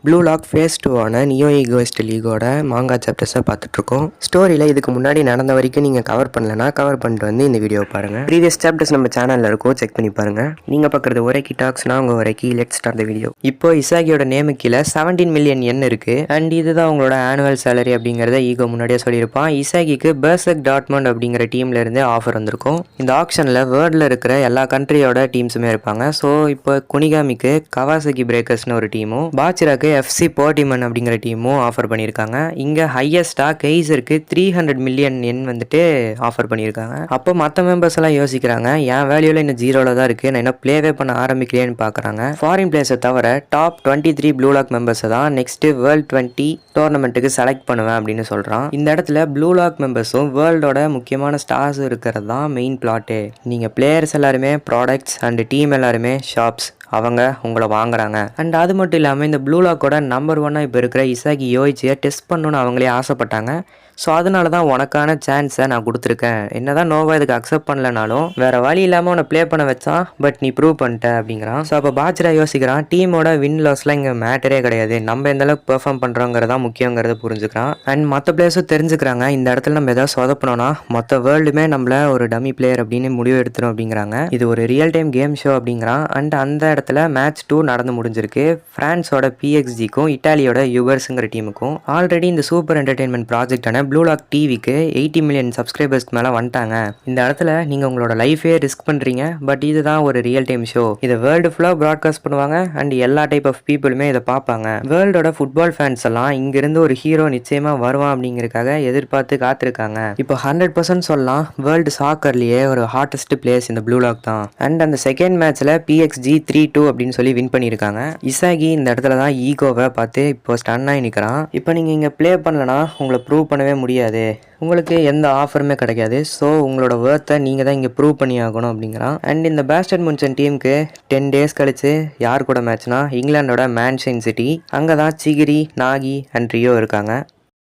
Blue Lock phase 2 Neo Egoist லீகோட manga சாப்டர்ஸை பார்த்துட்ருக்கோம். ஸ்டோரியில் இதுக்கு முன்னாடி நடந்த வரைக்கும் நீங்கள் கவர் பண்ணலன்னா கவர் பண்ணிட்டு வந்து இந்த வீடியோ பாருங்கள். ப்ரீவியஸ் சாப்டர்ஸ் நம்ம சேனலில் இருக்கும், செக் பண்ணி பாருங்கள். நீங்கள் பார்க்குறது ஒரேக்கி டாக்ஸ்னா உங்கள் ஒரேக்கி லெட்ஸ் ஸ்டார்ட் த வீடியோ. இப்போ இசாகியோட நேமு கீழே 17 மில்லியன் எண் இருக்குது. அண்ட் இதுதான் அவங்களோட ஆனுவல் சேலரி அப்படிங்கிறத ஈகோ முன்னாடியே சொல்லியிருப்பான். இசாகிக்கு பெர்செக் டாட்மண்ட் அப்படிங்கிற டீம்ல இருந்து ஆஃபர் வந்திருக்கும். இந்த ஆக்ஷனில் வேர்ல்டில் இருக்கிற எல்லா கண்ட்ரியோட டீம்ஸுமே இருப்பாங்க. ஸோ இப்போ குனிகாமிக்கு கவாசகி பிரேக்கர்ஸ்னு ஒரு டீமும், பாச்சிராக்கு எஃப்சி போர்டிமன் அப்படிங்கிற டீமும் ஆஃபர் பண்ணியிருக்காங்க. இங்கே ஹையஸ்டாக கெய்சருக்கு 300 மில்லியன் எண் வந்துட்டு ஆஃபர் பண்ணியிருக்காங்க. அப்போ மற்ற மெம்பர்ஸ் எல்லாம் யோசிக்கிறாங்க, என் வேல்யூவில் இன்னும் 0 தான் இருக்குது, நான் என்ன ப்ளேவே பண்ண ஆரம்பிக்கலையேன்னு பார்க்குறாங்க. ஃபாரின் பிளேயர்ஸை தவிர டாப் 23 ப்ளூ லாக் மெம்பர்ஸை தான் நெக்ஸ்ட்டு வேர்ல்ட் 20 டோர்னமெண்ட்டுக்கு செலக்ட் பண்ணுவேன் அப்படின்னு சொல்கிறான். இந்த இடத்துல ப்ளூ லாக் மெம்பர்ஸும் வேர்ல்டோட முக்கியமான ஸ்டார்ஸ் இருக்கிறது தான் மெயின் பிளாட்டு. நீங்கள் பிளேயர்ஸ் எல்லாருமே ப்ராடக்ட்ஸ் அண்ட் டீம் எல்லாருமே ஷாப்ஸ், அவங்க உங்களை வாங்குறாங்க. அண்ட் அது மட்டும் இல்லாமல் இந்த ப்ளூ லாக்கோட நம்பர் 1 இப்போ இருக்கிற இசாகி யோயிச்சியை டெஸ்ட் பண்ணணுன்னு அவங்களே ஆசைப்பட்டாங்க. ஸோ அதனால தான் உனக்கான சான்ஸை நான் கொடுத்துருக்கேன். என்ன தான் நோவா இதுக்கு அக்செப்ட் பண்ணலனாலும் வேறு வழி இல்லாமல் உன்னை ப்ளே பண்ண வச்சான், பட் நீ ப்ரூவ் பண்ணிட்ட அப்படிங்கிறான். ஸோ அப்போ பாச்சிரா யோசிக்கிறான், டீமோட வின் லாஸ்லாம் இங்கே மேட்டரே கிடையாது, நம்ம எந்த அளவுக்கு பெர்ஃபார்ம் பண்ணுறோங்கிறதா முக்கியங்கிறத புரிஞ்சுக்கிறான். அண்ட் மற்ற பிளேயர்ஸும் தெரிஞ்சுக்கிறாங்க, இந்த இடத்துல நம்ம எதாவது சொதப்பணும்னா மொத்த வேர்ல்டுமே நம்மள ஒரு டம்மி பிளேயர் அப்படின்னு முடிவு எடுத்துரும் அப்படிங்கிறாங்க. இது ஒரு ரியல் டைம் கேம் ஷோ அப்படிங்கிறான். அண்ட் அந்த இடத்துல மேட்ச் 2 நடந்து முடிஞ்சிருக்கு. ஃப்ரான்ஸோட PXGக்கும் இட்டாலியோட யுவர்ஸுங்கிற டீமுக்கும். ஆல்ரெடி இந்த சூப்பர் என்டர்டெயின்மெண்ட் ப்ராஜெக்டான ப்ளூ லாக் டிவிக்கு 80 மில்லியன் சப்ஸ்கிரைபர்ஸ்க்கு மேலே வந்துட்டாங்க. இந்த இடத்துல நீங்கள் உங்களோட லைஃபே ரிஸ்க் பண்ணுறீங்க, பட் இதுதான் ஒரு ரியல் டைம் ஷோ. இதை வேர்ல்டு ஃபுல்லாக ப்ராட்காஸ்ட் பண்ணுவாங்க அண்ட் எல்லா டைப் ஆஃப் பீப்புளுமே இதை பார்ப்பாங்க. வேர்ல்டோட ஃபுட்பால் ஃபேன்ஸ் எல்லாம் இங்கிருந்து ஒரு ஹீரோ நிச்சயமாக வருவான் அப்படிங்கிறதுக்காக எதிர்பார்த்து காத்திருக்காங்க. இப்போ 100% சொல்லலாம், வேர்ல்டு சாக்கர்லேயே ஒரு ஹாட்டஸ்ட் பிளேஸ் இந்த ப்ளூ லாக் தான். அண்ட் அந்த செகண்ட் மேட்ச்சில் PXG 3-2 அப்படின்னு சொல்லி வின் பண்ணியிருக்காங்க. இசாகி இந்த இடத்துல தான் ஈகோவை பார்த்து இப்போ ஸ்டன் ஆகி நிற்கிறான். இப்போ நீங்கள் இங்கே ப்ளே பண்ணலன்னா உங்களை ப்ரூவ் பண்ணவே முடியாது, உங்களுக்கு எந்த ஆஃபருமே கிடைக்காது. ஸோ உங்களோட ஒர்த்தை நீங்கள் தான் இங்கே ப்ரூவ் பண்ணி ஆகணும் அப்படிங்கிறான். அண்ட் இந்த பேஸ்டர்ட் முன்சன் டீமுக்கு 10 டேஸ் கழிச்சு யார் கூட மேட்ச்னா இங்கிலாண்டோட மேன்செஸ்டர் சிட்டி. அங்கே தான் சிகிரி, நாகி அண்ட் ரியோ இருக்காங்க.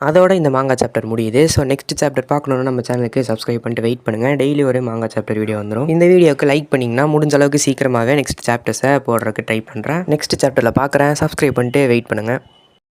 அதோட இந்த மாங்கா சாப்டர் முடியுது. ஸோ நெக்ஸ்ட் சாப்டர் பார்க்கணுன்னா நம்ம சேனலுக்கு சப்ஸ்கிரைப் பண்ணிட்டு வெயிட் பண்ணுங்கள். டெய்லி ஒரு மாங்கா சாப்டர் வீடியோ வந்துடும். இந்த வீடியோக்கு லைக் பண்ணிங்கன்னா முடிஞ்ச அளவுக்கு சீக்கிரமாகவே நெக்ஸ்ட் சாப்டர்ஸை போடுறதுக்கு ட்ரை பண்ணுறேன். நெக்ஸ்ட் சாப்டரில் பார்க்குறேன். சப்ஸ்கிரைப் பண்ணிட்டு வெயிட் பண்ணுங்கள்.